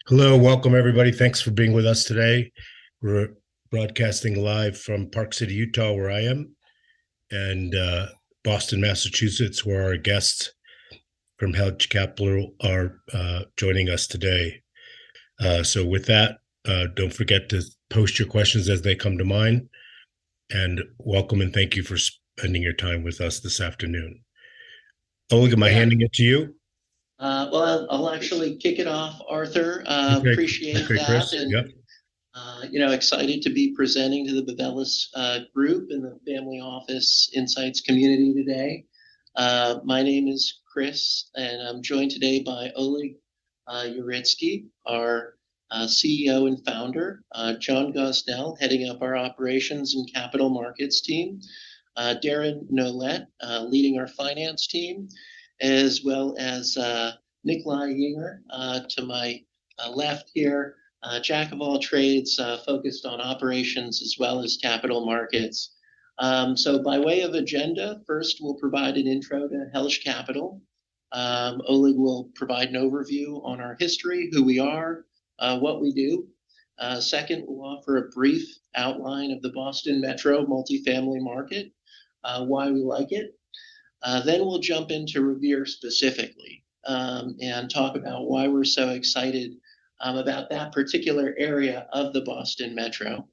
Hello, welcome everybody. Thanks for being with us today. We're broadcasting live from Park City, Utah, where I am, and Boston, Massachusetts, where our guests from Helge Capital are joining us today. So, with that, don't forget to post your questions as they come to mind. And welcome and thank you for spending your time with us this afternoon. Oleg, am I Yeah, handing it to you? I'll actually kick it off, Arthur. Okay, Appreciate okay, that, Chris. and Yep. excited to be presenting to the Bavelas group and the Family Office Insights community today. My name is Chris, and I'm joined today by Oleg Uritsky, our CEO and founder, John Gosnell, heading up our operations and capital markets team, Darren Nolette, leading our finance team, as well as Nikolai Yinger to my left here, jack of all trades, focused on operations as well as capital markets. So by way of agenda, first we'll provide an intro to Helge Capital. Oleg will provide an overview on our history, who we are, what we do. Second, we'll offer a brief outline of the Boston Metro multifamily market, why we like it. Then we'll jump into Revere specifically, and talk about why we're so excited about that particular area of the Boston Metro.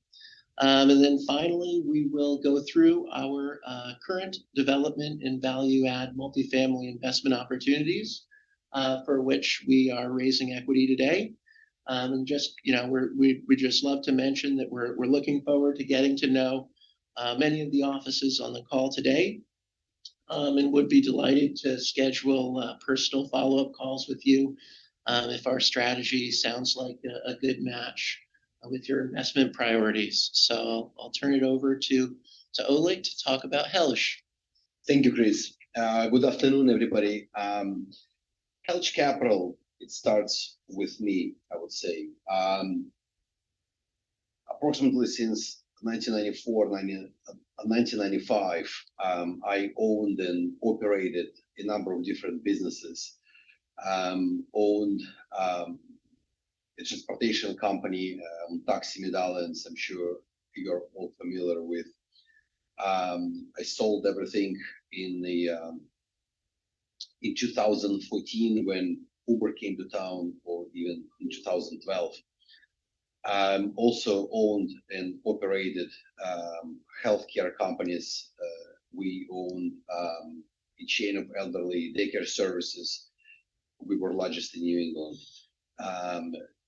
And then finally, we will go through our current development and value add multifamily investment opportunities, for which we are raising equity today. And just, we just love to mention that we're looking forward to getting to know many of the offices on the call today, and would be delighted to schedule personal follow-up calls with you if our strategy sounds like a good match with your investment priorities. So I'll turn it over to Oleg to talk about Helge. Thank you, Chris. Good afternoon, everybody. Helge Capital, it starts with me, I would say. Approximately since 1994, 1995, I owned and operated a number of different businesses. Owned a transportation company, taxi medallions, I'm sure you're all familiar with. I sold everything in 2014 when Uber came to town, or even in 2012. Also owned and operated healthcare companies. We owned a chain of elderly daycare services. We were largest in New England.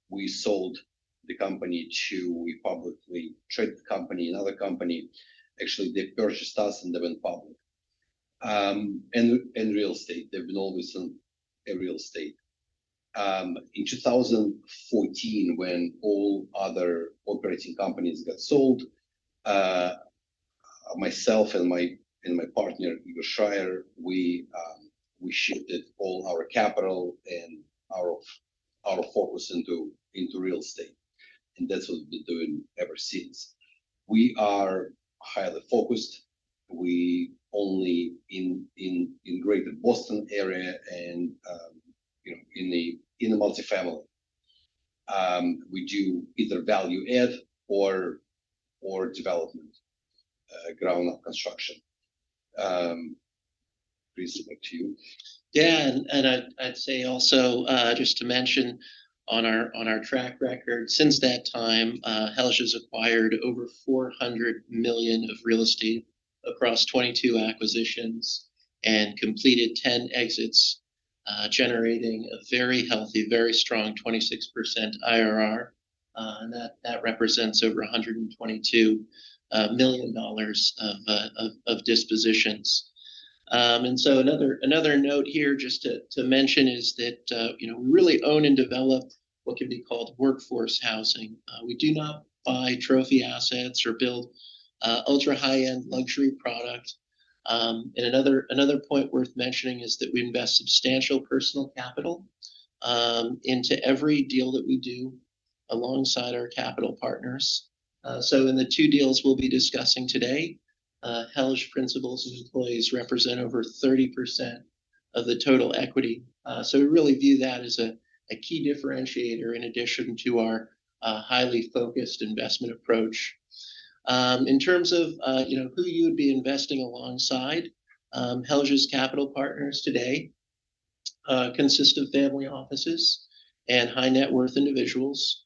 We sold the company to a publicly traded company, another company. Actually, they purchased us and they went public. And real estate. They've been always in real estate. In 2014, when all other operating companies got sold, myself and my partner Igor Schreier, we shifted all our capital and our focus into real estate, and that's what we've been doing ever since. We are highly focused. We only in Greater Boston area and in the multifamily. We do either value add or development, ground up construction. Please, back to you. Yeah, and I'd say also, just to mention on our track record since that time, Helge has acquired over 400 million of real estate across 22 acquisitions and completed 10 exits, generating a very healthy, very strong 26% IRR, and that represents over $122 million of dispositions. And so another note here, just to mention, is that we really own and develop what can be called workforce housing. We do not buy trophy assets or build ultra high-end luxury product. And another point worth mentioning is that we invest substantial personal capital into every deal that we do alongside our capital partners. So in the two deals we'll be discussing today, Helge principals and employees represent over 30% of the total equity. So we really view that as a key differentiator in addition to our highly focused investment approach. In terms of who you would be investing alongside, Helge's Capital partners today consist of family offices and high net worth individuals,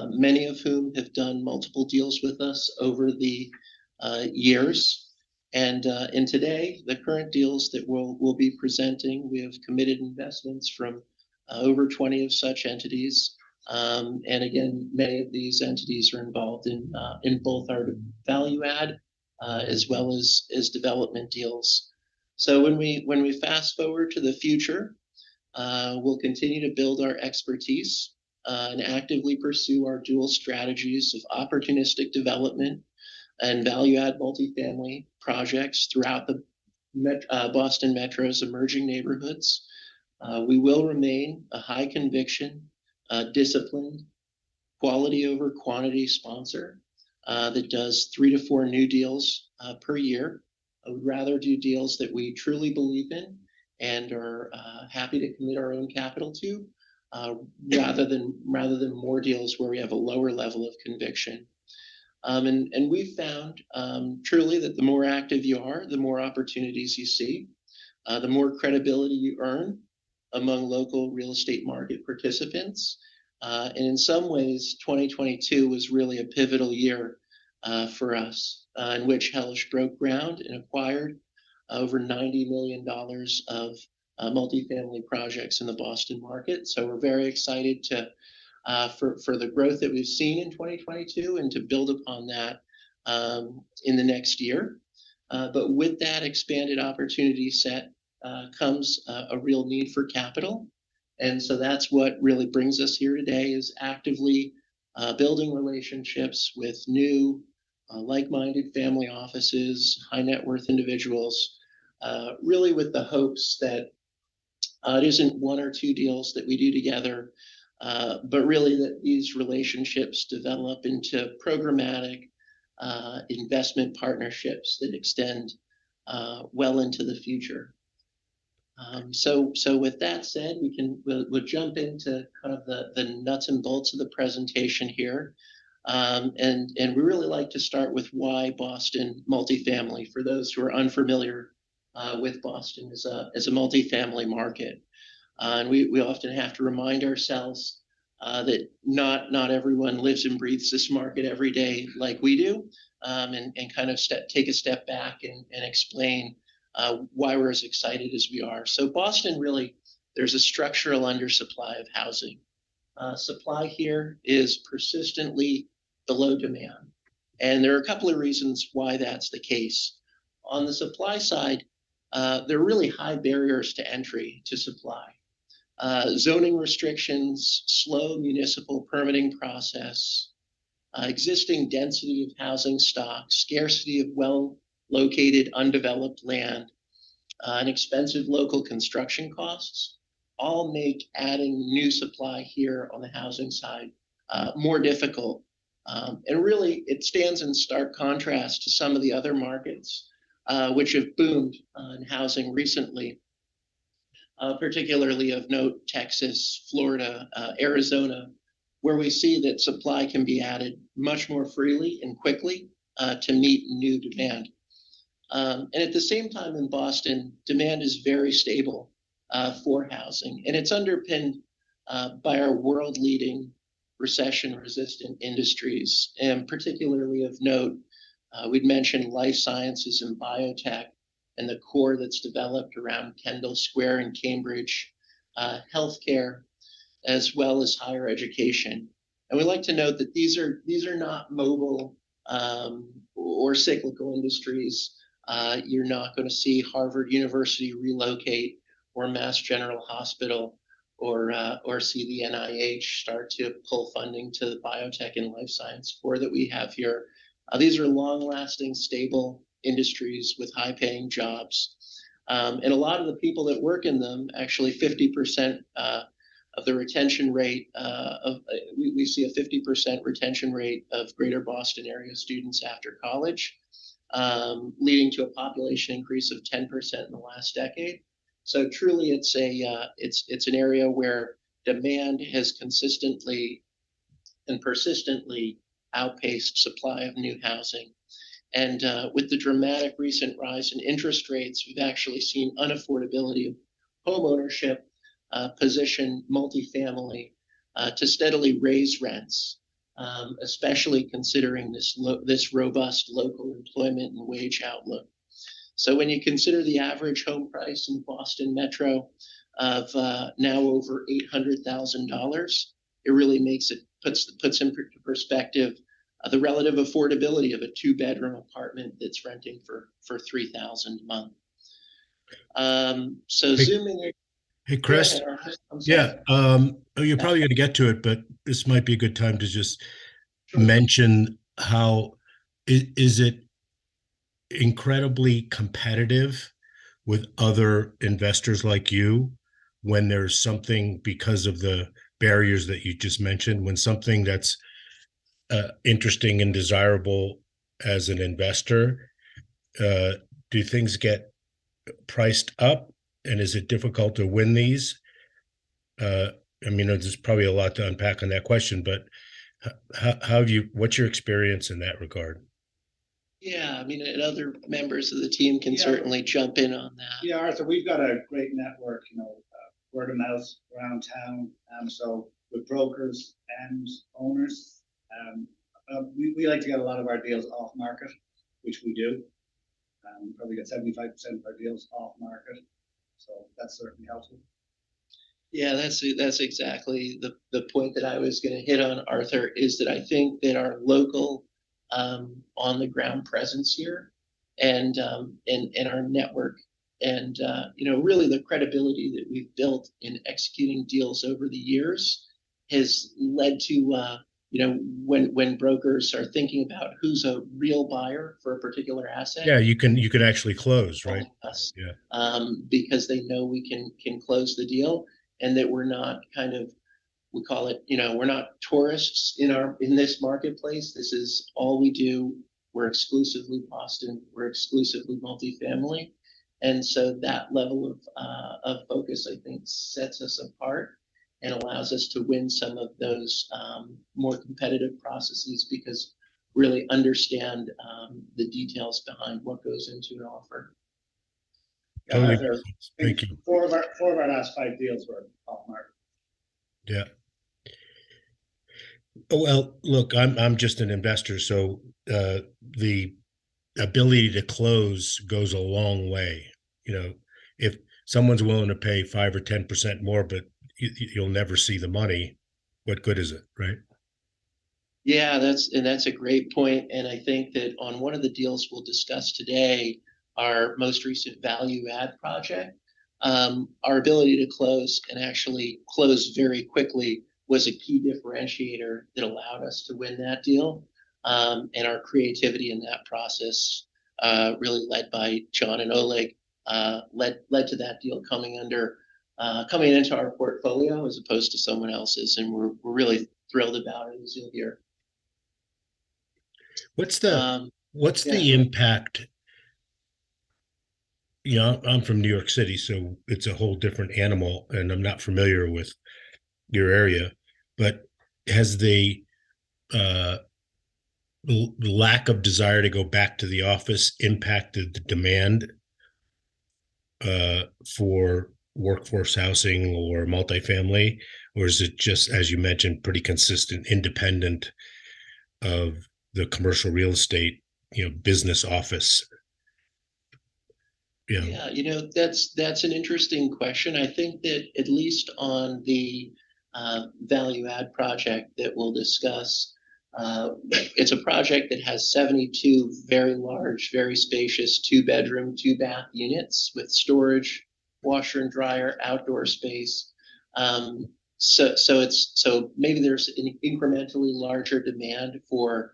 many of whom have done multiple deals with us over the years. And today, the current deals that we'll be presenting, we have committed investments from over 20 of such entities. And again, many of these entities are involved in both our value add as well as development deals. So when we fast forward to the future, we'll continue to build our expertise and actively pursue our dual strategies of opportunistic development and value add multifamily projects throughout the Boston Metro's emerging neighborhoods. We will remain a high conviction, disciplined, quality over quantity sponsor that does 3 to 4 new deals per year. I would rather do deals that we truly believe in and are happy to commit our own capital to, rather than more deals where we have a lower level of conviction. And we've found truly that the more active you are, the more opportunities you see, the more credibility you earn among local real estate market participants. And in some ways, 2022 was really a pivotal year for us, in which Helge broke ground and acquired over $90 million of multifamily projects in the Boston market. So we're very excited to for the growth that we've seen in 2022 and to build upon that in the next year. But with that expanded opportunity set comes a real need for capital. And so that's what really brings us here today, is actively building relationships with new like-minded family offices, high net worth individuals, really with the hopes that it isn't 1 or 2 deals that we do together, but really that these relationships develop into programmatic investment partnerships that extend well into the future. So with that said, we'll jump into kind of the nuts and bolts of the presentation here. And we really like to start with why Boston multifamily, for those who are unfamiliar with Boston as a multifamily market. And we often have to remind ourselves that not everyone lives and breathes this market every day like we do, and kind of take a step back and explain why we're as excited as we are. So Boston, really, there's a structural undersupply of housing. Supply here is persistently below demand. And there are a couple of reasons why that's the case. On the supply side, there are really high barriers to entry to supply. Zoning restrictions, slow municipal permitting process, existing density of housing stock, scarcity of well-located undeveloped land, and expensive local construction costs all make adding new supply here on the housing side more difficult. And really, it stands in stark contrast to some of the other markets which have boomed in housing recently, particularly of note, Texas, Florida, Arizona, where we see that supply can be added much more freely and quickly to meet new demand. And at the same time in Boston, demand is very stable for housing, and it's underpinned by our world-leading recession-resistant industries, and particularly of note, we'd mentioned life sciences and biotech, and the core that's developed around Kendall Square in Cambridge, healthcare, as well as higher education. And we like to note that these are not mobile or cyclical industries. You're not going to see Harvard University relocate, or Mass General Hospital, or see the NIH start to pull funding to the biotech and life science core that we have here. These are long-lasting, stable industries with high-paying jobs. And a lot of the people that work in them, actually 50% of the retention rate, we see a 50% retention rate of greater Boston area students after college, leading to a population increase of 10% in the last decade. So truly, it's an area where demand has consistently and persistently outpaced supply of new housing. And with the dramatic recent rise in interest rates, we've actually seen unaffordability of homeownership position multifamily to steadily raise rents, especially considering this robust local employment and wage outlook. So when you consider the average home price in Boston Metro of now over $800,000, it really puts into perspective the relative affordability of a two-bedroom apartment that's renting for $3,000 a month. So Hey, zooming. hey, Go Chris. ahead, Arthur. I'm sorry. Yeah, you're probably going to get to it, but this might be a good time to just Sure. mention how is it incredibly competitive with other investors like you when there's something, because of the barriers that you just mentioned, when something that's interesting and desirable as an investor, uh, do things get priced up, and is it difficult to win these? Uh, I mean, there's probably a lot to unpack on that question, but how do you, what's your experience in that regard? Yeah, I mean, and other members of the team can certainly jump in on that. Yeah, Arthur, we've got a great network, word of mouth around town. So with brokers and owners, we like to get a lot of our deals off market, which we do. Probably get 75% of our deals off market. So that's certainly helpful. Yeah, that's exactly the point that I was going to hit on, Arthur, is that I think that our local on the ground presence here and our network and really the credibility that we've built in executing deals over the years has led to when brokers are thinking about who's a real buyer for a particular asset. Yeah, you can actually close, right? Us, Yeah. because they know we can close the deal and that we're not we call it, we're not tourists in this marketplace. This is all we do. We're exclusively Boston. We're exclusively multifamily. And so that level of focus, I think, sets us apart and allows us to win some of those more competitive processes because really understand the details behind what goes into an offer. Yeah, Totally. Arthur, Thank you. Four of our last 5 deals were off market. Yeah. Oh, well, look, I'm just an investor, so the ability to close goes a long way. If someone's willing to pay 5 or 10% more, but you'll never see the money, what good is it, right? Yeah, that's a great point. And I think that on one of the deals we'll discuss today, our most recent value add project, our ability to close and actually close very quickly was a key differentiator that allowed us to win that deal. And our creativity in that process, really led by John and Oleg, led to that deal coming into our portfolio as opposed to someone else's. And we're really thrilled about it, as you'll hear. What's the Um, what's yeah. the impact? I'm from New York City, so it's a whole different animal, and I'm not familiar with your area. But has the lack of desire to go back to the office impacted the demand for workforce housing or multifamily, or is it just, as you mentioned, pretty consistent, independent of the commercial real estate, business office? Yeah, that's an interesting question. I think that at least on the value add project that we'll discuss, it's a project that has 72 very large, very spacious 2-bedroom, 2-bath units with storage, washer and dryer, outdoor space. So maybe there's an incrementally larger demand for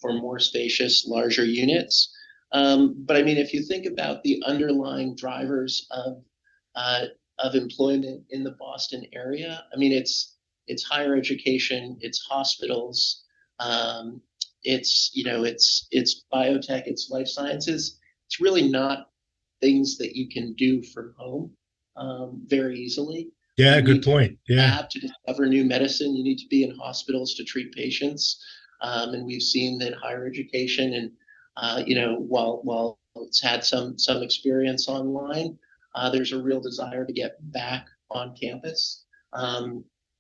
more spacious, larger units. But I mean, if you think about the underlying drivers of employment in the Boston area, I mean, it's higher education, it's hospitals, it's biotech, it's life sciences. It's really not things that you can do from home very easily. Yeah, You good need to point. Yeah. lab to discover new medicine. You need to be in hospitals to treat patients. And we've seen that higher education and while it's had some experience online, there's a real desire to get back on campus.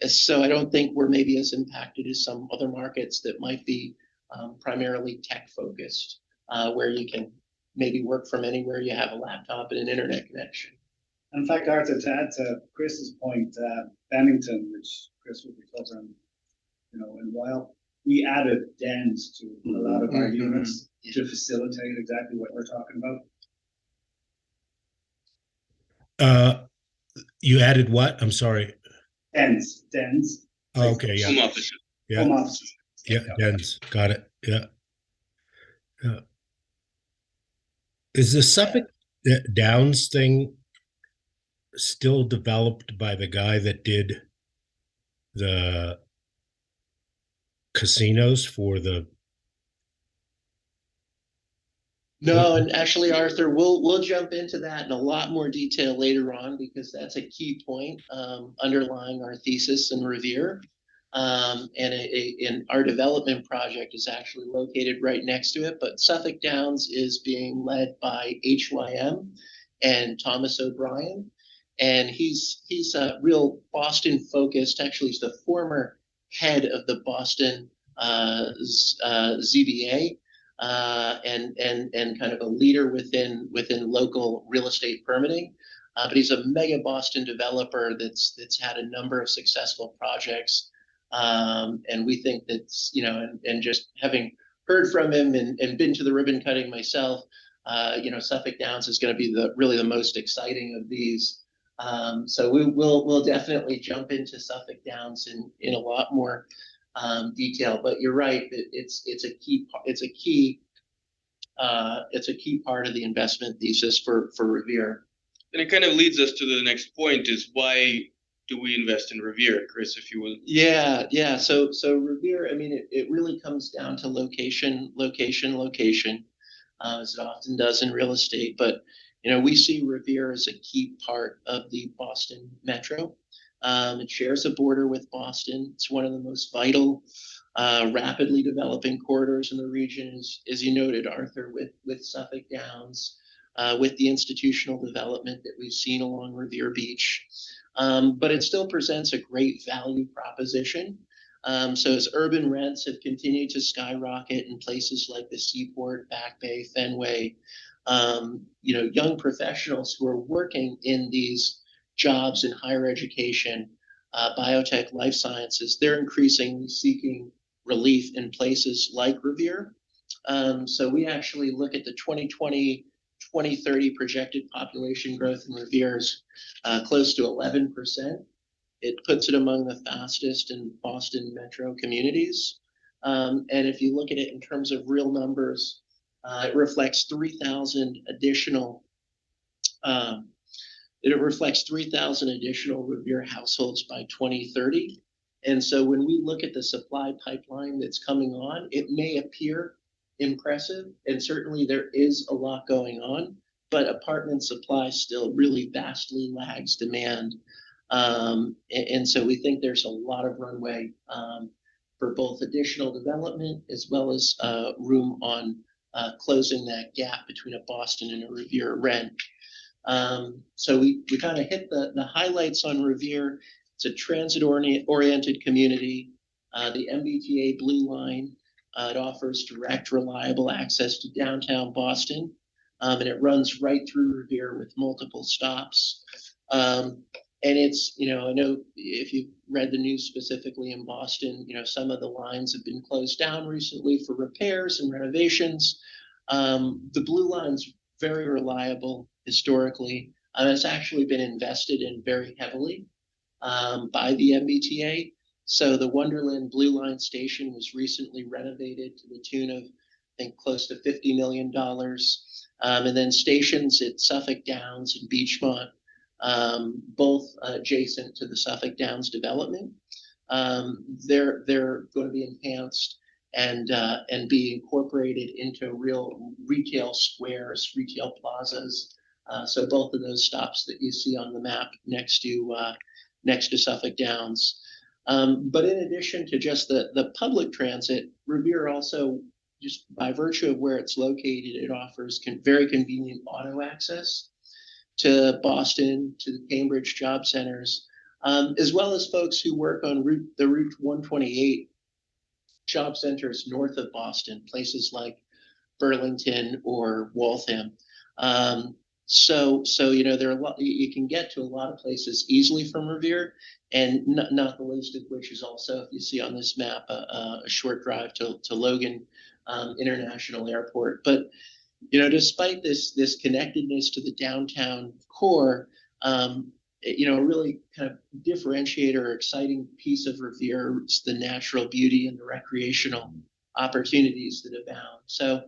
So I don't think we're maybe as impacted as some other markets that might be primarily tech focused, where you can maybe work from anywhere you have a laptop and an internet connection. In fact, Arthur, to add to Chris's point, Bennington, which Chris will be covering, in a while, we added dens to a lot of our units to facilitate exactly what we're talking about. You added what? I'm sorry. Dens. Oh, okay, yeah. Home office. Yeah. Home offices. Yeah, dens. Got it. Yeah. Yeah. Is the Suffolk Downs thing still developed by the guy that did the casinos for the? No, and actually, Arthur, we'll jump into that in a lot more detail later on because that's a key point underlying our thesis in Revere. And our development project is actually located right next to it, but Suffolk Downs is being led by HYM and Thomas O'Brien. And he's a real Boston focused, actually he's the former head of the Boston ZBA. And kind of a leader within local real estate permitting. But he's a mega Boston developer that's had a number of successful projects. And we think that's, and just having heard from him and been to the ribbon cutting myself, Suffolk Downs is going to be really the most exciting of these. So we'll definitely jump into Suffolk Downs in a lot more detail, but you're right. It's a key part of the investment thesis for Revere. And it kind of leads us to the next point: is why do we invest in Revere, Chris? If you will. Yeah. So Revere, I mean, it really comes down to location, as it often does in real estate. But we see Revere as a key part of the Boston metro. It shares a border with Boston. It's one of the most vital, rapidly developing corridors in the region, as you noted, Arthur, with Suffolk Downs, with the institutional development that we've seen along Revere Beach. But it still presents a great value proposition. So as urban rents have continued to skyrocket in places like the Seaport, Back Bay, Fenway, young professionals who are working in these jobs in higher education, biotech, life sciences, they're increasingly seeking relief in places like Revere. So we actually look at the 2020, 2030 projected population growth in Revere is close to 11%. It puts it among the fastest in Boston metro communities. And if you look at it in terms of real numbers, it reflects 3,000 additional Revere households by 2030. And so when we look at the supply pipeline that's coming on, it may appear impressive, and certainly there is a lot going on, but apartment supply still really vastly lags demand. And so we think there's a lot of runway for both additional development as well as room on closing that gap between a Boston and a Revere rent. So we kind of hit the highlights on Revere. It's a transit-oriented community. The MBTA Blue Line, it offers direct, reliable access to downtown Boston, and it runs right through Revere with multiple stops. And it's, I know if you've read the news specifically in Boston, some of the lines have been closed down recently for repairs and renovations. The Blue Line's very reliable historically. It's actually been invested in very heavily by the MBTA. So the Wonderland Blue Line station was recently renovated to the tune of, I think, close to $50 million. And then stations at Suffolk Downs and Beachmont, both adjacent to the Suffolk Downs development, they're going to be enhanced and be incorporated into real retail squares, retail plazas. So both of those stops that you see on the map next to next to Suffolk Downs. But in addition to just the public transit, Revere also, just by virtue of where it's located, it offers very convenient auto access to Boston, to the Cambridge job centers, as well as folks who work on the Route 128 job centers north of Boston, places like Burlington or Waltham. So there are a lot, you can get to a lot of places easily from Revere, and not the least of which is also, if you see on this map, a short drive to Logan International Airport. But despite this connectedness to the downtown core, a really kind of differentiator or exciting piece of Revere is the natural beauty and the recreational opportunities that abound. So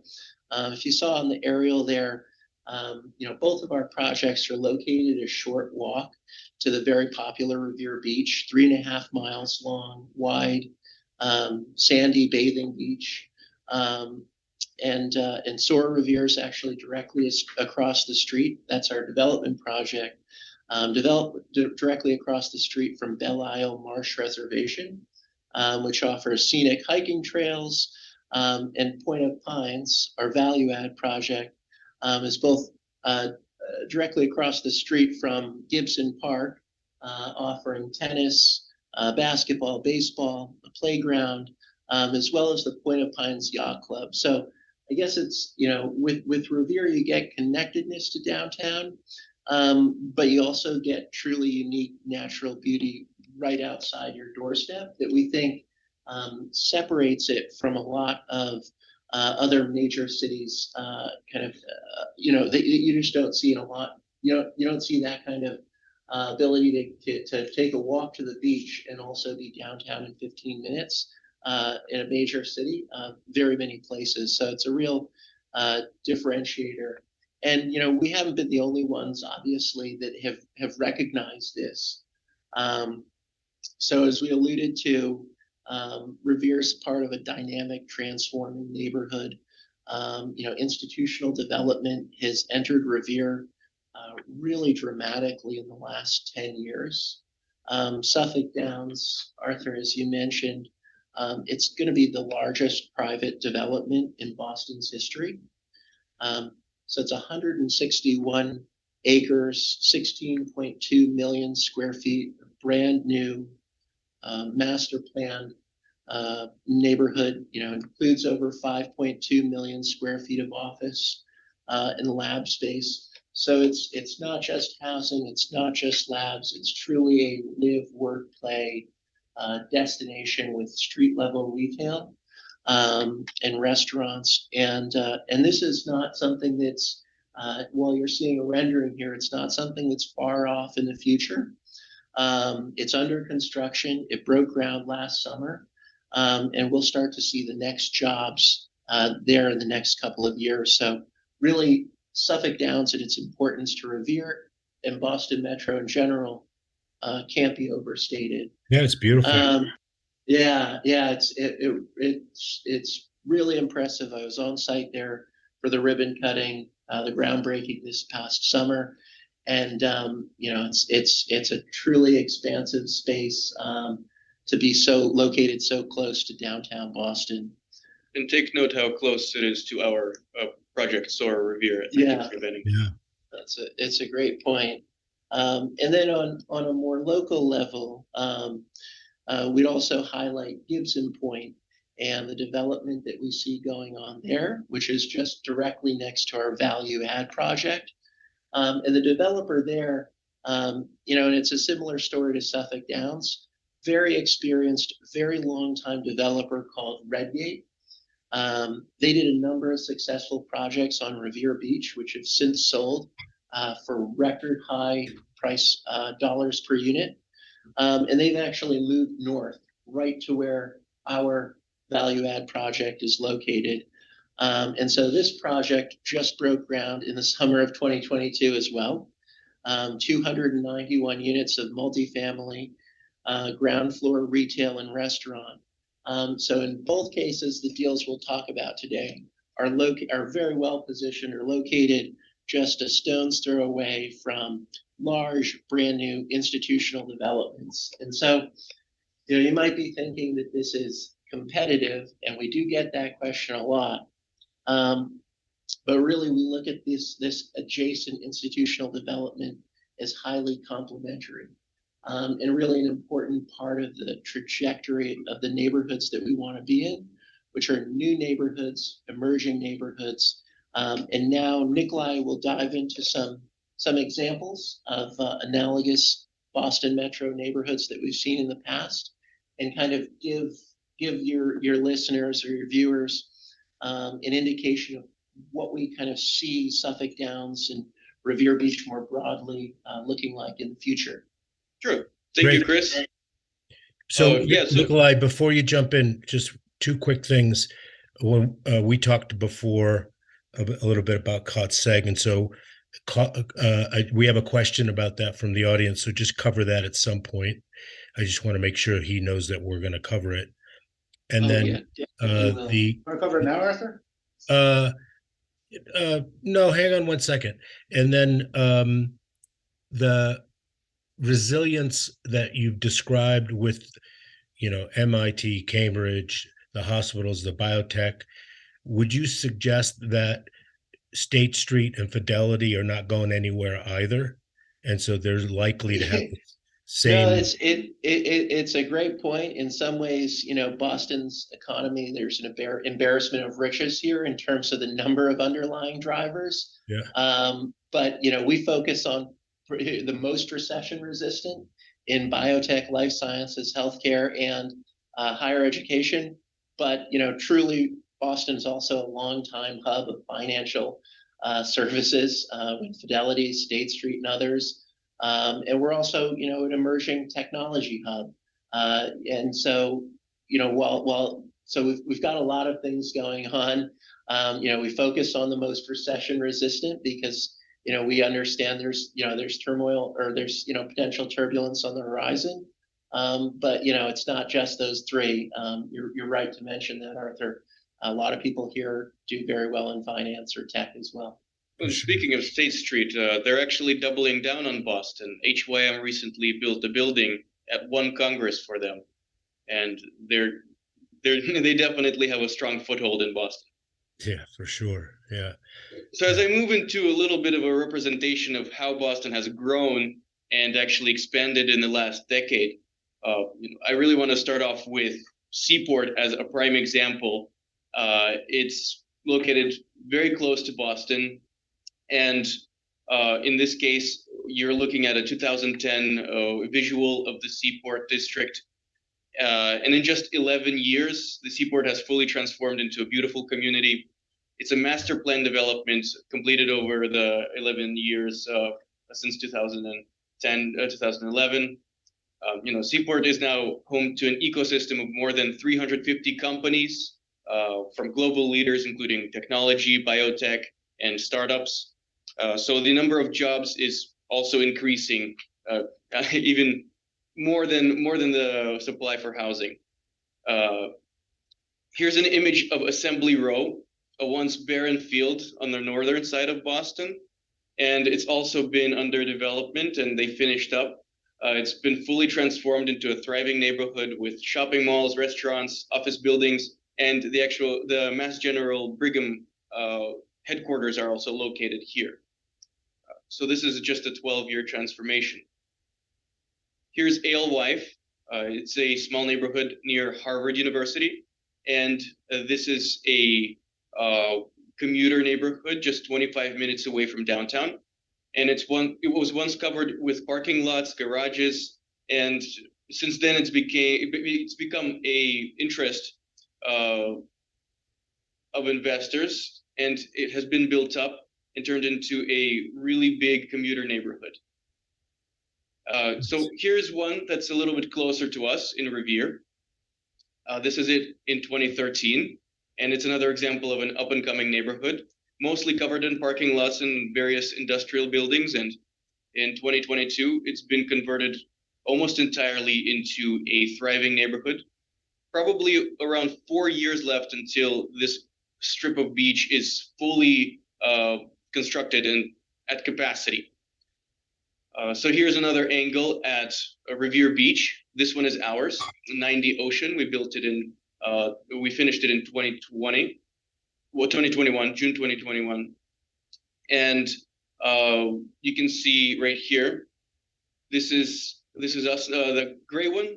if you saw on the aerial there, both of our projects are located a short walk to the very popular Revere Beach, 3.5 miles long, wide, sandy bathing beach. And Sora Revere is actually directly across the street. That's our development project, developed directly across the street from Belle Isle Marsh Reservation, which offers scenic hiking trails, and Point of Pines, our value add project, is both directly across the street from Gibson Park, offering tennis, basketball, baseball, a playground, as well as the Point of Pines Yacht Club. So I guess it's, with Revere, you get connectedness to downtown, but you also get truly unique natural beauty right outside your doorstep that we think separates it from a lot of other major cities, that you just don't see in a lot. You don't see that kind of ability to take a walk to the beach and also be downtown in 15 minutes in a major city, very many places. So it's a real differentiator. And we haven't been the only ones, obviously, that have recognized this. So as we alluded to, Revere's part of a dynamic, transforming neighborhood. Institutional development has entered Revere really dramatically in the last 10 years. Suffolk Downs, Arthur, as you mentioned, it's going to be the largest private development in Boston's history. So it's 161 acres, 16.2 million square feet, brand new, master planned neighborhood. Includes over 5.2 million square feet of office and lab space. So it's not just housing, it's not just labs, it's truly a live, work, play destination with street level retail and restaurants. And this is not something that's, while you're seeing a rendering here, it's not something that's far off in the future. It's under construction. It broke ground last summer, and we'll start to see the next jobs there in the next couple of years. So really, Suffolk Downs and its importance to Revere and Boston Metro in general can't be overstated. Yeah, it's beautiful. It's really impressive. I was on site there for the ribbon cutting, the groundbreaking this past summer, and it's a truly expansive space to be located so close to downtown Boston. And take note how close it is to our project Sora Revere. Yeah. Yeah. It's a great point. And then on a more local level, we'd also highlight Gibson Point and the development that we see going on there, which is just directly next to our value add project. And the developer there, and it's a similar story to Suffolk Downs, very experienced, very long time developer called Redgate. They did a number of successful projects on Revere Beach, which have since sold for record high price dollars per unit. And they've actually moved north, right to where our value add project is located. And so this project just broke ground in the summer of 2022 as well. 291 units of multifamily, ground floor retail and restaurant. So in both cases, the deals we'll talk about today are very well positioned or located just a stone's throw away from large, brand new institutional developments. And so, you might be thinking that this is competitive, and we do get that question a lot. But really, we look at this adjacent institutional development as highly complementary, and really an important part of the trajectory of the neighborhoods that we want to be in, which are new neighborhoods, emerging neighborhoods. And now Nikolai will dive into some examples of analogous Boston Metro neighborhoods that we've seen in the past, and kind of give your listeners or your viewers an indication of what we kind of see Suffolk Downs and Revere Beach more broadly looking like in the future. Sure. Thank you, Great. Chris. So, Yeah, so- Nikolai, before you jump in, just two quick things. When we talked before a little bit about COT-SEG, and so we have a question about that from the audience. So just cover that at some point. I just want to make sure he knows that we're going to cover it. And then definitely will. Want to cover it now, Arthur? No, hang on one second. And then the resilience that you've described with, MIT, Cambridge, the hospitals, the biotech, would you suggest that State Street and Fidelity are not going anywhere either? And so they're likely to have the same. No, it's a great point. In some ways, Boston's economy, there's an embarrassment of riches here in terms of the number of underlying drivers. Yeah. But we focus on the most recession resistant in biotech, life sciences, healthcare, and higher education. But truly, Boston's also a longtime hub of financial services with Fidelity, State Street, and others. And we're also, an emerging technology hub. And so, so we've got a lot of things going on. We focus on the most recession resistant because, we understand there's turmoil, or there's, potential turbulence on the horizon. But, it's not just those three. You're right to mention that, Arthur. A lot of people here do very well in finance or tech as well. Well, speaking of State Street, they're actually doubling down on Boston. HYM recently built a building at One Congress for them, and they definitely have a strong foothold in Boston. Yeah, for sure. Yeah. So as I move into a little bit of a representation of how Boston has grown and actually expanded in the last decade, I really want to start off with Seaport as a prime example. It's located very close to Boston. And in this case, you're looking at a 2010 visual of the Seaport district. And in just 11 years, the Seaport has fully transformed into a beautiful community. It's a master plan development completed over the 11 years since 2010, 2011. Seaport is now home to an ecosystem of more than 350 companies from global leaders, including technology, biotech, and startups. So the number of jobs is also increasing, even more than the supply for housing. Here's an image of Assembly Row, a once barren field on the northern side of Boston, and it's also been under development, and they finished up. It's been fully transformed into a thriving neighborhood with shopping malls, restaurants, office buildings, and the Mass General Brigham headquarters are also located here. So this is just a 12-year transformation. Here's Alewife. It's a small neighborhood near Harvard University. And this is a commuter neighborhood just 25 minutes away from downtown. And it was once covered with parking lots, garages, and since then it's become a interest of investors, and it has been built up and turned into a really big commuter neighborhood. So here's one that's a little bit closer to us in Revere. This is it in 2013, and it's another example of an up-and-coming neighborhood, mostly covered in parking lots and various industrial buildings. And in 2022, it's been converted almost entirely into a thriving neighborhood. Probably around 4 years left until this strip of beach is fully constructed and at capacity. So here's another angle at Revere Beach. This one is ours, 90 Ocean. We built it in, we finished it in 2020, well, 2021, June 2021. And you can see right here, this is us. The gray one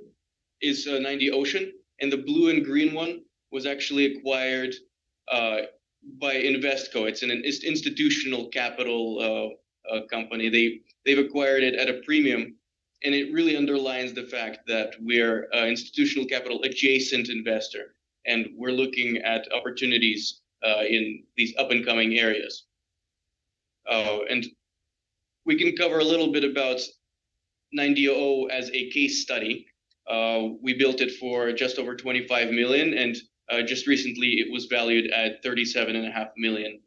is 90 Ocean, and the blue and green one was actually acquired by Investco. It's an institutional capital company. They've acquired it at a premium, and it really underlines the fact that we're an institutional capital adjacent investor, and we're looking at opportunities in these up and coming areas. And we can cover a little bit about 90O as a case study. We built it for just over 25 million, and just recently it was valued at $37.5 million.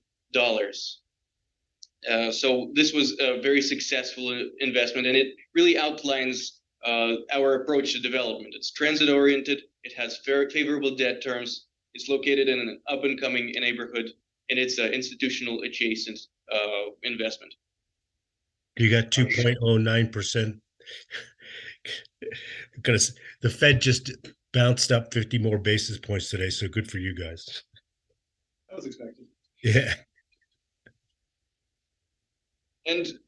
So this was a very successful investment, and it really outlines our approach to development. It's transit-oriented, it has favorable debt terms, it's located in an up-and-coming neighborhood, and it's an institutional adjacent investment. You got 2.09%. Because the Fed just bounced up 50 more basis points today, so good for you guys. That was expected. Yeah. And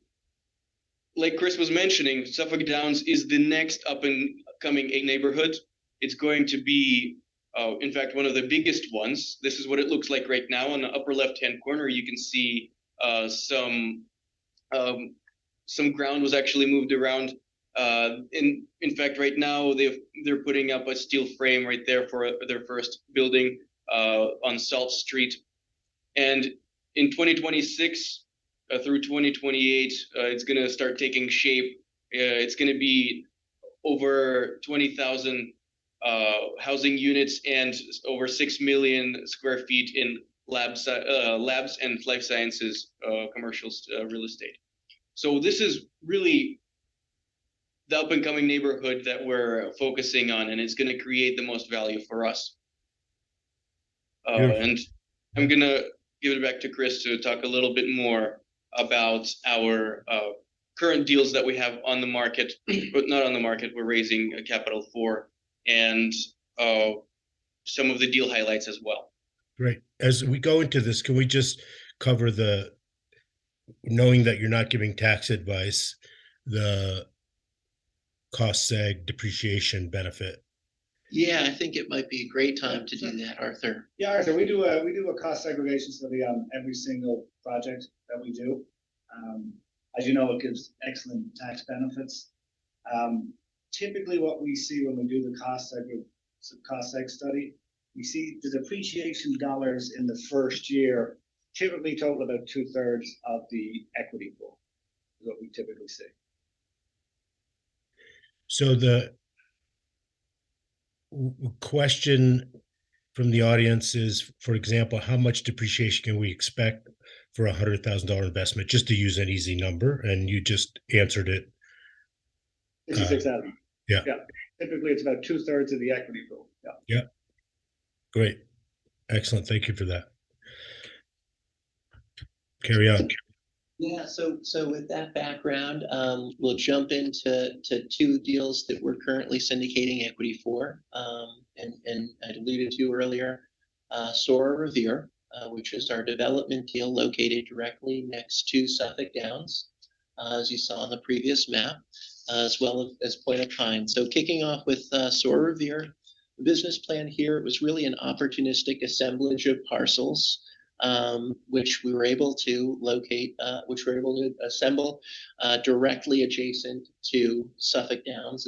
like Chris was mentioning, Suffolk Downs is the next up and coming neighborhood. It's going to be, in fact, one of the biggest ones. This is what it looks like right now. On the upper left-hand corner, you can see some ground was actually moved around. In fact, right now they're putting up a steel frame right there for their first building on Salt Street, and in 2026 through 2028, it's going to start taking shape. It's going to be over 20,000 housing units and over 6 million square feet in labs and life sciences commercial real estate. So this is really the up and coming neighborhood that we're focusing on, and it's going to create the most value for us. And I'm going to give it back to Chris to talk a little bit more about our current deals that we have on the market, but not on the market, we're raising capital for, and some of the deal highlights as well. Great. As we go into this, can we just cover knowing that you're not giving tax advice, the cost seg depreciation benefit? Yeah, I think it might be a great time to do that, Arthur. Yeah, Arthur, we do a cost segregation study on every single project that we do. As you know, it gives excellent tax benefits. Typically, what we see when we do the cost seg study, we see the depreciation dollars in the first year typically total about 2/3 of the equity pool, is what we typically see. So the question from the audience is, for example, how much depreciation can we expect for a $100,000 investment, just to use an easy number? And you just answered it. 66,000. Yeah. Typically, it's about 2/3 of the equity pool. Yeah. Great. Excellent. Thank you for that. Carry on. Yeah, so with that background, we'll jump into two deals that we're currently syndicating equity for, and I alluded to earlier, Sora Revere, which is our development deal located directly next to Suffolk Downs, as you saw on the previous map, as well as Point of Pine. So kicking off with Sora Revere, the business plan here was really an opportunistic assemblage of parcels, which we were able to assemble directly adjacent to Suffolk Downs,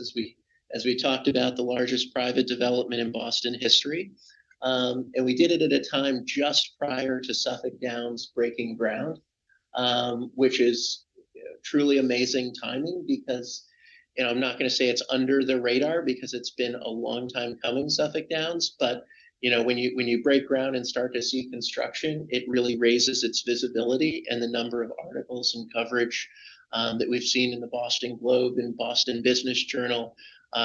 as we talked about, the largest private development in Boston history. And we did it at a time just prior to Suffolk Downs breaking ground, which is truly amazing timing, because I'm not going to say it's under the radar, because it's been a long time coming, Suffolk Downs, but when you break ground and start to see construction, it really raises its visibility, and the number of articles and coverage that we've seen in the Boston Globe and Boston Business Journal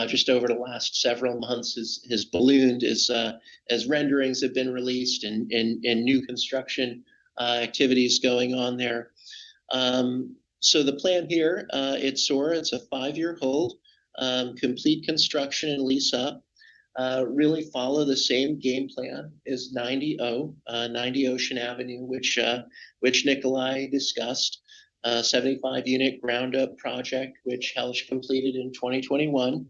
just over the last several months has ballooned as renderings have been released and new construction activities going on there. So the plan here, it's SOAR, it's a 5-year hold, complete construction and lease up, really follow the same game plan as 90 Ocean Avenue, which Nikolai discussed, 75 unit ground up project, which Helge completed in 2021.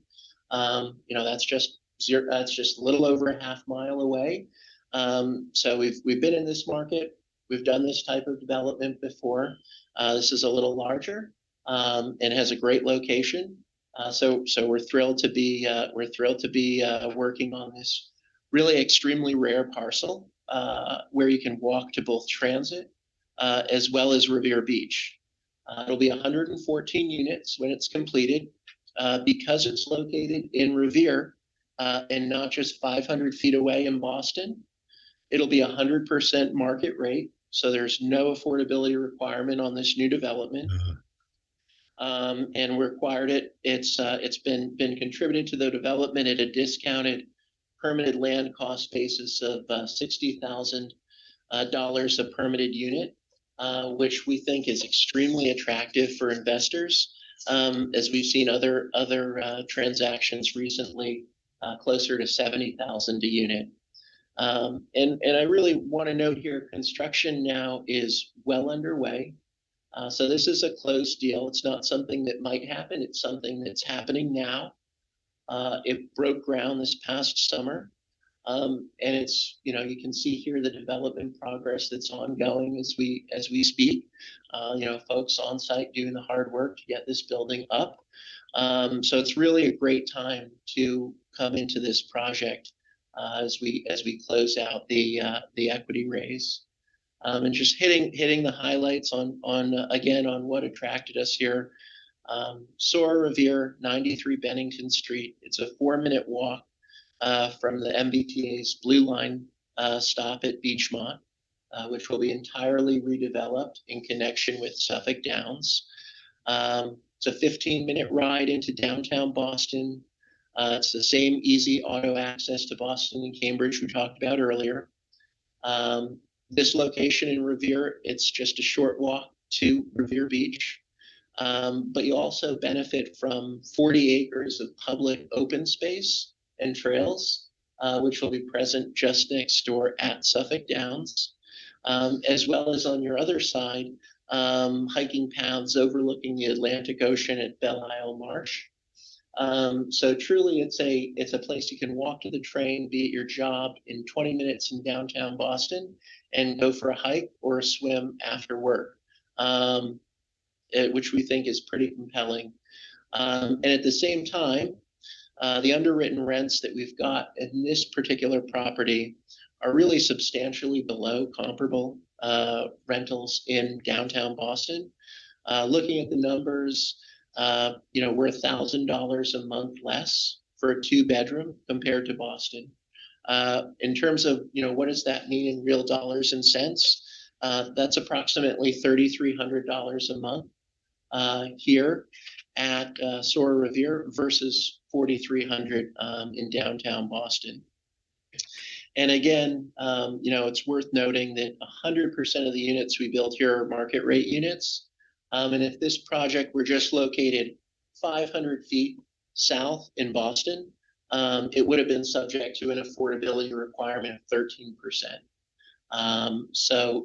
That's just a little over a half mile away. So we've been in this market. We've done this type of development before. This is a little larger and has a great location. So we're thrilled to be working on this really extremely rare parcel where you can walk to both Transit as well as Revere Beach. It'll be 114 units when it's completed. Because it's located in Revere and not just 500 feet away in Boston, it'll be 100% market rate. So there's no affordability requirement on this new development. And we acquired it. It's been contributed to the development at a discounted permitted land cost basis of $60,000 a permitted unit, which we think is extremely attractive for investors, as we've seen other transactions recently closer to $70,000 a unit. And I really want to note here, construction now is well underway. So this is a closed deal. It's not something that might happen. It's something that's happening now. It broke ground this past summer. And it's, you can see here the development progress that's ongoing as we speak. Folks on site doing the hard work to get this building up. So it's really a great time to come into this project as we close out the equity raise. And just hitting the highlights on what attracted us here. SOAR Revere, 93 Bennington Street. It's a 4-minute walk from the MBTA's Blue Line stop at Beachmont, which will be entirely redeveloped in connection with Suffolk Downs. It's a 15-minute ride into downtown Boston. It's the same easy auto access to Boston and Cambridge we talked about earlier. This location in Revere, it's just a short walk to Revere Beach. But you also benefit from 40 acres of public open space and trails, which will be present just next door at Suffolk Downs, as well as on your other side, hiking paths overlooking the Atlantic Ocean at Belle Isle Marsh. So truly, it's a place you can walk to the train, be at your job in 20 minutes in downtown Boston, and go for a hike or a swim after work, which we think is pretty compelling. And at the same time, the underwritten rents that we've got in this particular property are really substantially below comparable rentals in downtown Boston. Looking at the numbers, we're $1,000 a month less for a 2-bedroom compared to Boston. In terms of, what does that mean in real dollars and cents? That's approximately $3,300 a month here at SOAR Revere versus $4,300 in downtown Boston. And again, it's worth noting that 100% of the units we build here are market rate units. And if this project were just located 500 feet south in Boston, it would have been subject to an affordability requirement of 13%. So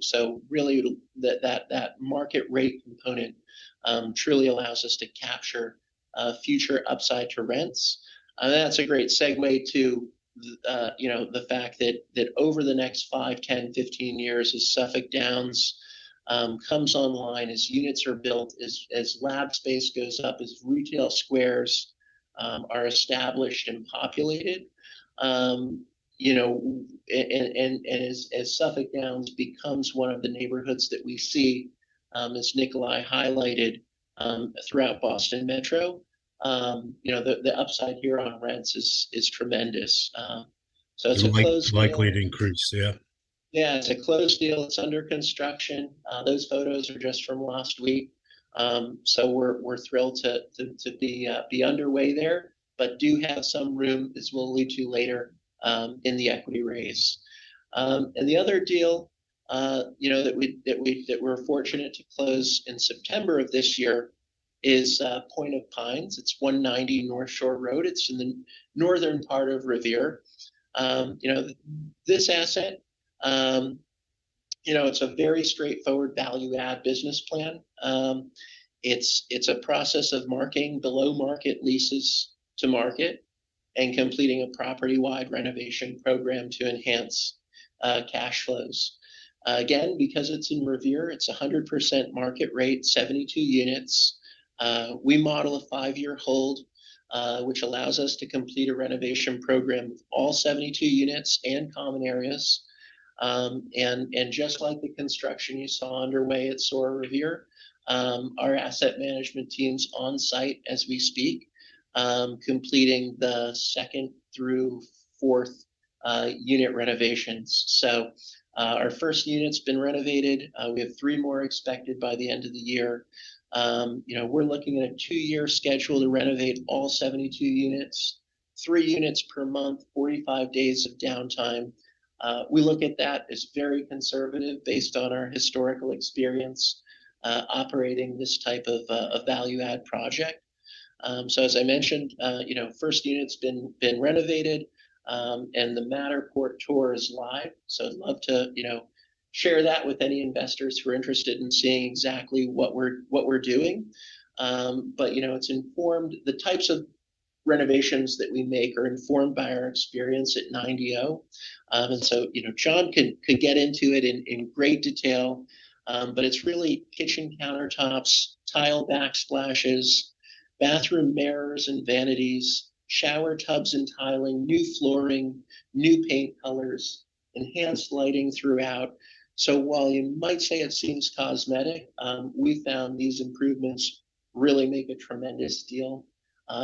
really that market rate component truly allows us to capture future upside to rents. And that's a great segue to the fact that over the next 5, 10, 15 years, as Suffolk Downs comes online, as units are built, as lab space goes up, as retail squares are established and populated, and as Suffolk Downs becomes one of the neighborhoods that we see, as Nikolai highlighted, throughout Boston Metro, the upside here on rents is tremendous. So it's a closed likely deal. to increase, yeah. Yeah, it's a closed deal. It's under construction. Those photos are just from last week. So we're thrilled to be underway there, but do have some room, as we'll allude to later, in the equity raise. And the other deal that we're fortunate to close in September of this year is Point of Pines. It's 190 North Shore Road. It's in the northern part of Revere. This asset, it's a very straightforward value add business plan. It's a process of marking below market leases to market and completing a property-wide renovation program to enhance cash flows. Again, because it's in Revere, it's 100% market rate, 72 units. We model a 5-year hold, which allows us to complete a renovation program with all 72 units and common areas. And just like the construction you saw underway at Sora Revere, our asset management team's on site as we speak, completing the 2nd through 4th unit renovations. So our first unit's been renovated. We have 3 more expected by the end of the year. We're looking at a 2-year schedule to renovate all 72 units, 3 units per month, 45 days of downtime. We look at that as very conservative based on our historical experience operating this type of value add project. So as I mentioned, first unit's been renovated, and the Matterport tour is live. So I'd love to, share that with any investors who are interested in seeing exactly what we're doing. But it's informed. The types of renovations that we make are informed by our experience at 9DO. And so, John could get into it in great detail, but it's really kitchen countertops, tile backsplashes, bathroom mirrors and vanities, shower tubs and tiling, new flooring, new paint colors, enhanced lighting throughout. So while you might say it seems cosmetic, we found these improvements really make a tremendous deal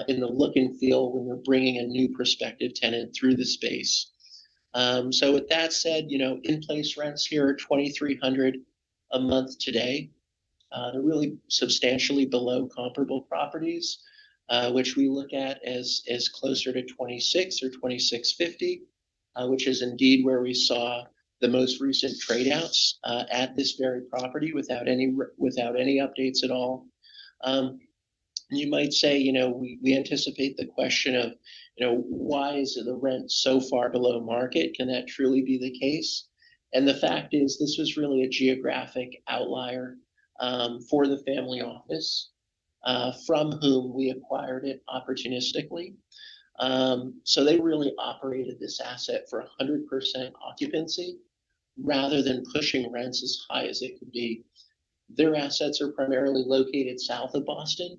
in the look and feel when you're bringing a new prospective tenant through the space. So with that said, in-place rents here are $2,300 a month today. They're really substantially below comparable properties, which we look at as closer to $2,600 or $2,650, which is indeed where we saw the most recent trade outs at this very property without any updates at all. You might say, we anticipate the question of, why is the rent so far below market? Can that truly be the case? And the fact is, this was really a geographic outlier for the family office, from whom we acquired it opportunistically. So they really operated this asset for 100% occupancy rather than pushing rents as high as it could be. Their assets are primarily located south of Boston.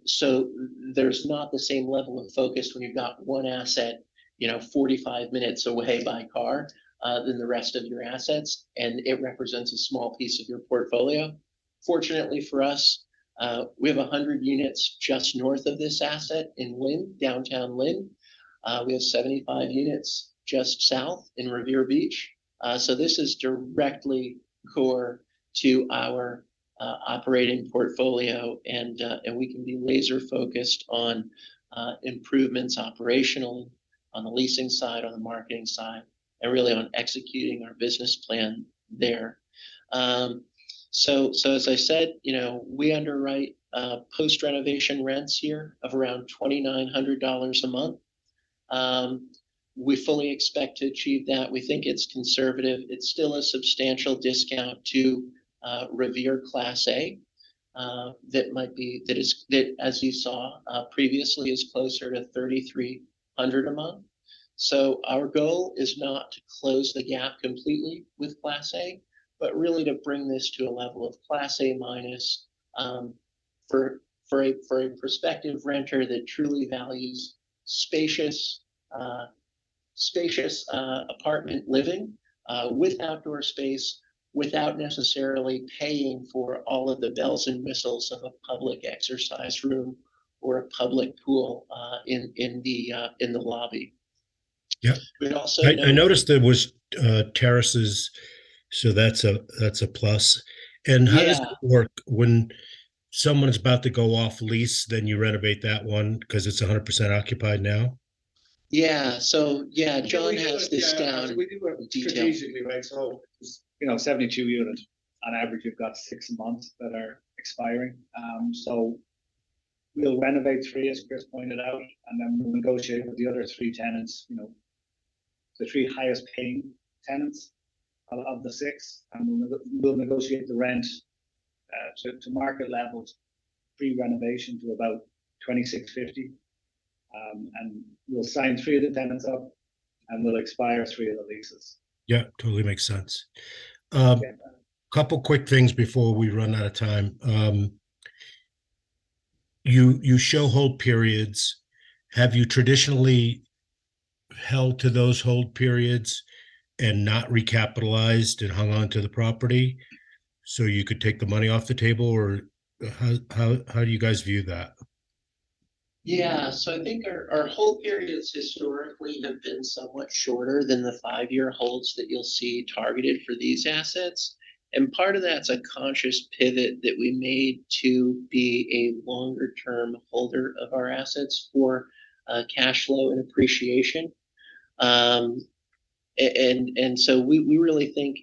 So there's not the same level of focus when you've got one asset, 45 minutes away by car than the rest of your assets, and it represents a small piece of your portfolio. Fortunately for us, we have 100 units just north of this asset in Lynn, downtown Lynn. We have 75 units just south in Revere Beach. So this is directly core to our operating portfolio, and we can be laser focused on improvements operationally, on the leasing side, on the marketing side, and really on executing our business plan there. So as I said, we underwrite post renovation rents here of around $2,900 a month. We fully expect to achieve that. We think it's conservative. It's still a substantial discount to Revere Class A. That as you saw previously is closer to $3,300 a month. So our goal is not to close the gap completely with Class A, but really to bring this to a level of Class A minus for a prospective renter that truly values spacious apartment living with outdoor space, without necessarily paying for all of the bells and whistles of a public exercise room or a public pool in the lobby. Yeah, but also I noticed there was terraces, so that's a plus. And how does it work when someone's about to go off lease? Then you renovate that one because it's 100% occupied now. Yeah. So John has this down we do it detail. strategically, right? So 72 units. On average, you've got 6 months that are expiring. So we'll renovate 3, as Chris pointed out, and then we'll negotiate with the other 3 tenants, the 3 highest paying tenants of the 6, and we'll negotiate the rent to market levels pre-renovation to about 26.50, and we'll sign 3 of the tenants up, and we'll expire 3 of the leases. Yeah, totally makes sense. Okay. Couple quick things before we run out of time. You show hold periods. Have you traditionally held to those hold periods and not recapitalized and hung on to the property so you could take the money off the table, or how do you guys view that? Yeah, so I think our hold periods historically have been somewhat shorter than the 5-year holds that you'll see targeted for these assets. And part of that's a conscious pivot that we made to be a longer term holder of our assets for cash flow and appreciation. And so we really think,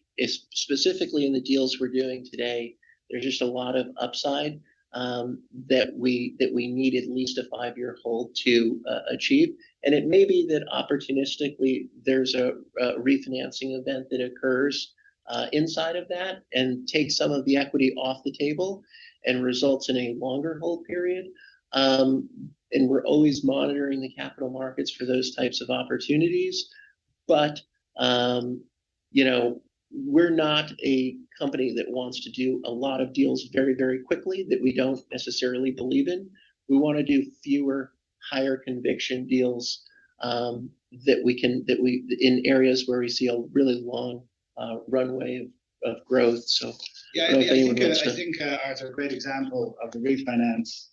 specifically in the deals we're doing today, there's just a lot of upside that we need at least a 5-year hold to achieve. And it may be that opportunistically there's a refinancing event that occurs inside of that and takes some of the equity off the table and results in a longer hold period. And we're always monitoring the capital markets for those types of opportunities. But we're not a company that wants to do a lot of deals very, very quickly that we don't necessarily believe in. We want to do fewer, higher conviction deals in areas where we see a really long runway of growth. So yeah, I think Arthur, a great example of the refinance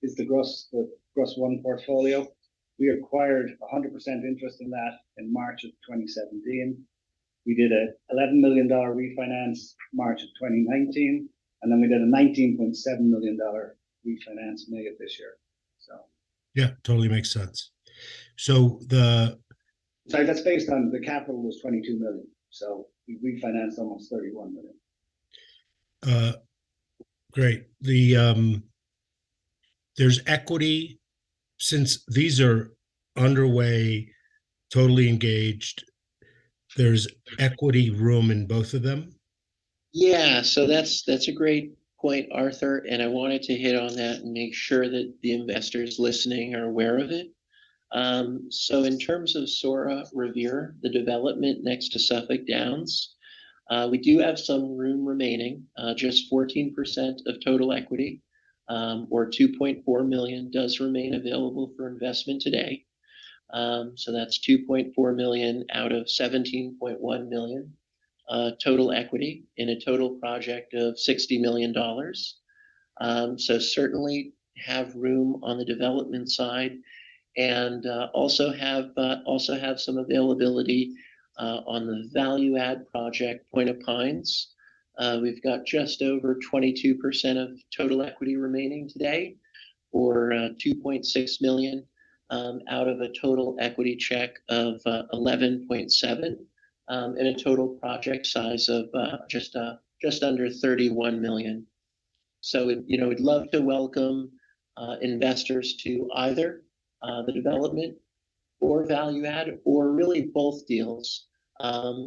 is the Gross One portfolio. We acquired 100% interest in that in March of 2017. We did a $11 million refinance March of 2019, and then we did a $19.7 million refinance May of this year. So yeah, totally makes sense. So that's based on the capital was 22 million. So we refinanced almost 31 million. Great. There's equity, since these are underway, totally engaged. There's equity room in both of them. Yeah, so that's a great point, Arthur, and I wanted to hit on that and make sure that the investors listening are aware of it. So in terms of Sora Revere, the development next to Suffolk Downs, we do have some room remaining. Just 14% of total equity, or 2.4 million, does remain available for investment today. So that's 2.4 million out of 17.1 million total equity in a total project of $60 million. So certainly have room on the development side, and also have some availability on the value add project Point of Pines. We've got just over 22% of total equity remaining today, or 2.6 million. Out of a total equity check of 11.7, and a total project size of just under 31 million. So we'd love to welcome investors to either the development or value add, or really both deals,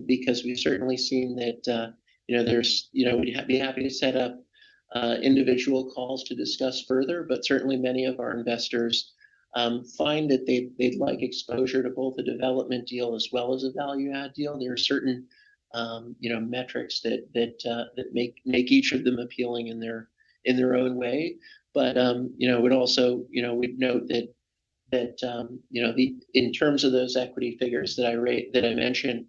because we've certainly seen that we'd be happy to set up individual calls to discuss further, but certainly many of our investors find that they'd like exposure to both a development deal as well as a value add deal. There are certain metrics that make each of them appealing in their own way. But would also we'd note that in terms of those equity figures that I mentioned,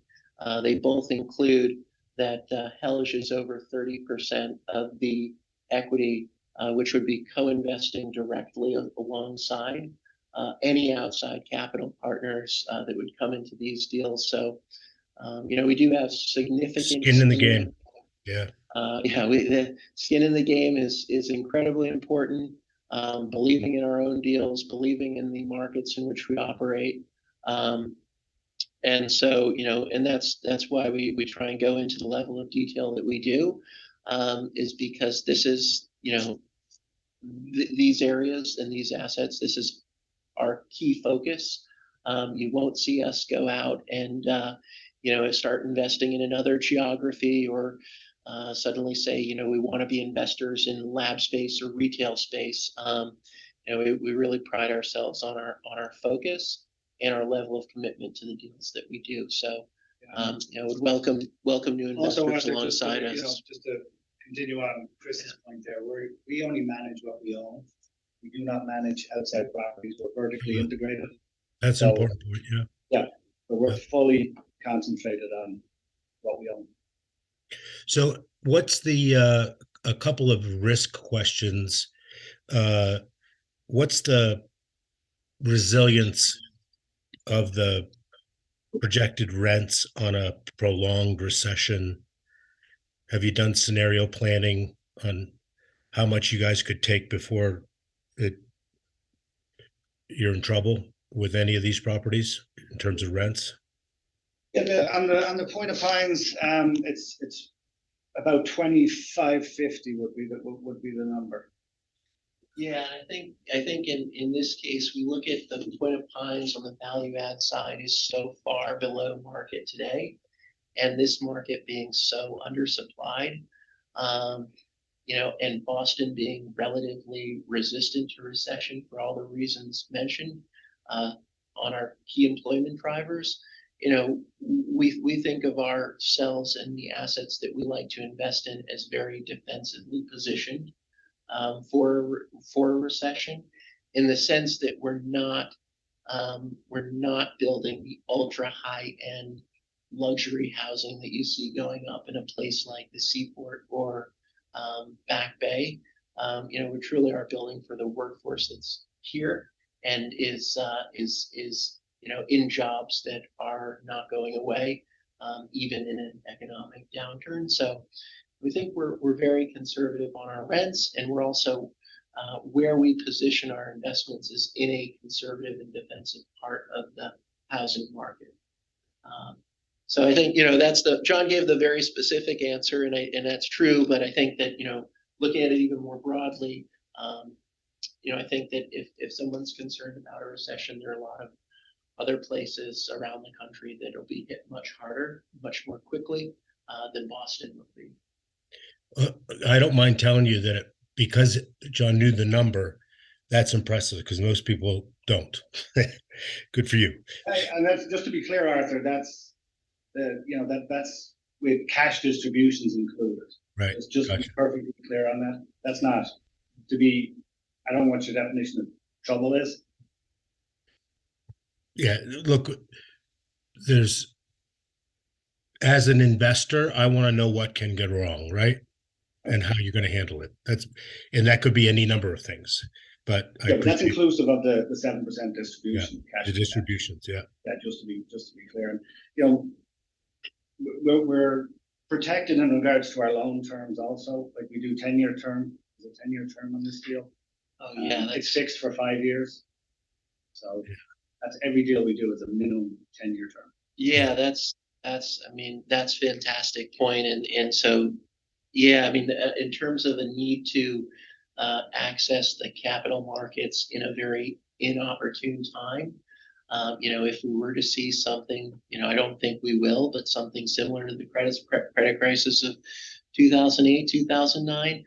they both include that Helge is over 30% of the equity, which would be co-investing directly alongside any outside capital partners that would come into these deals. So, we do have significant skin in the game. Yeah. The skin in the game is incredibly important. Believing in our own deals, believing in the markets in which we operate, And so, and that's why we try and go into the level of detail that we do, is because this is, these areas and these assets, this is our key focus. You won't see us go out and start investing in another geography, or suddenly say we want to be investors in lab space or retail space. We really pride ourselves on our focus and our level of commitment to the deals that we do. So would welcome new investors Also, alongside just us. just to continue on Chris's point there, we only manage what we own. We do not manage outside properties. We're vertically integrated. That's an important point. Yeah, but we're fully concentrated on what we own. So what's the a couple of risk questions? What's the resilience of the projected rents on a prolonged recession? Have you done scenario planning on how much you guys could take before you're in trouble with any of these properties in terms of rents? Yeah, on the Point of Pines, it's about 25.50 would be the number. Yeah, I think in this case, we look at the Point of Pines on the value add side is so far below market today, and this market being so undersupplied, and Boston being relatively resistant to recession for all the reasons mentioned, on our key employment drivers. We think of ourselves and the assets that we like to invest in as very defensively positioned, for a recession, in the sense that we're not building the ultra high end luxury housing that you see going up in a place like the Seaport or Back Bay. We truly are building for the workforce that's here and is in jobs that are not going away, even in an economic downturn. So we think we're very conservative on our rents, and we're also where we position our investments is in a conservative and defensive part of the housing market. So I think John gave the very specific answer, and that's true. But I think that looking at it even more broadly, I think that if someone's concerned about a recession, there are a lot of other places around the country that will be hit much harder, much more quickly than Boston would be. I don't mind telling you that because John knew the number, that's impressive because most people don't. Good for you. And that's, just to be clear, Arthur, that's that's with cash distributions included. Right. It's just Gotcha. To be perfectly clear on that. That's not to be. I don't know what your definition of trouble is. Yeah. Look, as an investor, I want to know what can go wrong, right? And how you're going to handle it. And that could be any number of things. But that's inclusive of the 7% distribution. Yeah, the distributions, yeah. Just to be clear, and we're protected in regards to our loan terms also. Like we do 10-year term. There's a 10-year term on this deal. Oh yeah, it's fixed for 5 years. So that's every deal we do is a minimum 10-year term. Yeah, that's fantastic point. And so, yeah, in terms of a need to access the capital markets in a very inopportune time, if we were to see something, I don't think we will, but something similar to the credit crisis of 2008, 2009,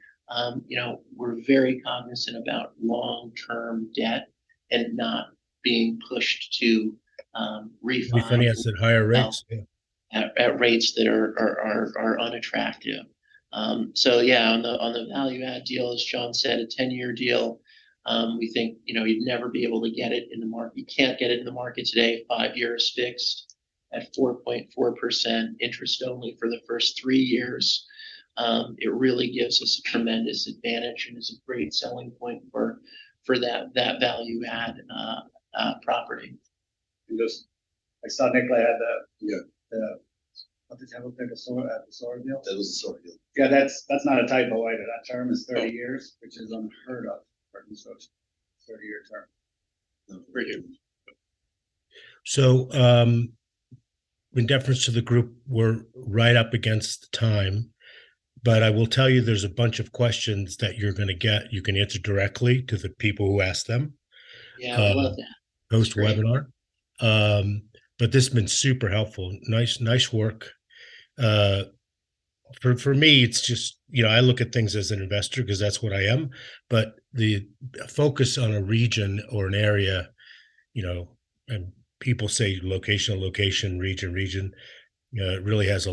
we're very cognizant about long-term debt and not being pushed to refinance at higher rates. At rates that are unattractive. So yeah, on the value add deal, as John said, a 10-year deal, we think you'd never be able to get it in the market. You can't get it in the market today. 5 years fixed at 4.4% interest only for the first 3 years. It really gives us a tremendous advantage and is a great selling point for that value add property. And just I saw Nikolai had what did you have up there, the SOAR deal? That was the SOAR deal. Yeah, that's not a typo either. That term is 30 years, which is unheard of for construction. 30-year term. So in deference to the group, we're right up against time. But I will tell you, there's a bunch of questions that you're going to get. You can answer directly to the people who ask them. Yeah, I love that. Post Great. webinar. But this has been super helpful. Nice work. For me, it's just, I look at things as an investor because that's what I am. But the focus on a region or an area, and people say location, region. It really has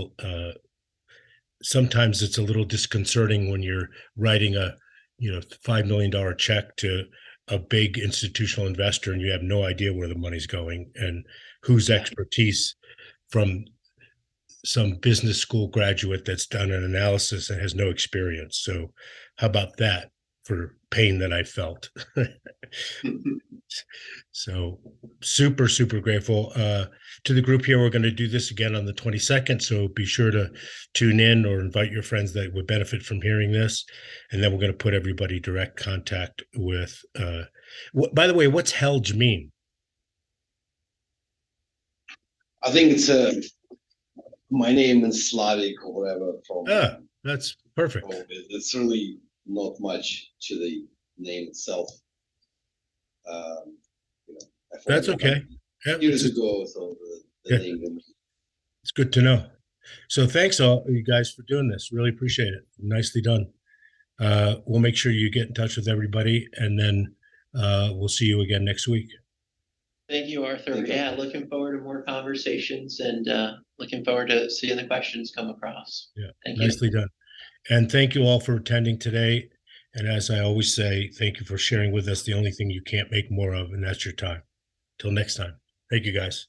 sometimes it's a little disconcerting when you're writing a $5 million check to a big institutional investor and you have no idea where the money's going and whose expertise from some business school graduate that's done an analysis and has no experience. So how about that for pain that I felt? So super grateful to the group here. We're going to do this again on the 22nd. So be sure to tune in or invite your friends that would benefit from hearing this. And then we're going to put everybody direct contact with, by the way, what's Helge mean? I think it's my name in Slavic or whatever. That's perfect. It's really not much to the name itself. That's okay. Years ago, so the name. It's good to know. So thanks all you guys for doing this. Really appreciate it. Nicely done. We'll make sure you get in touch with everybody, and then we'll see you again next week. Thank you, Arthur. Yeah, looking forward to more conversations and looking forward to seeing the questions come across. Yeah, thank nicely done. And thank you all for attending today. And as I always say, thank you for sharing with us the only thing you can't make more of, and that's your time. Till next time. Thank you, guys.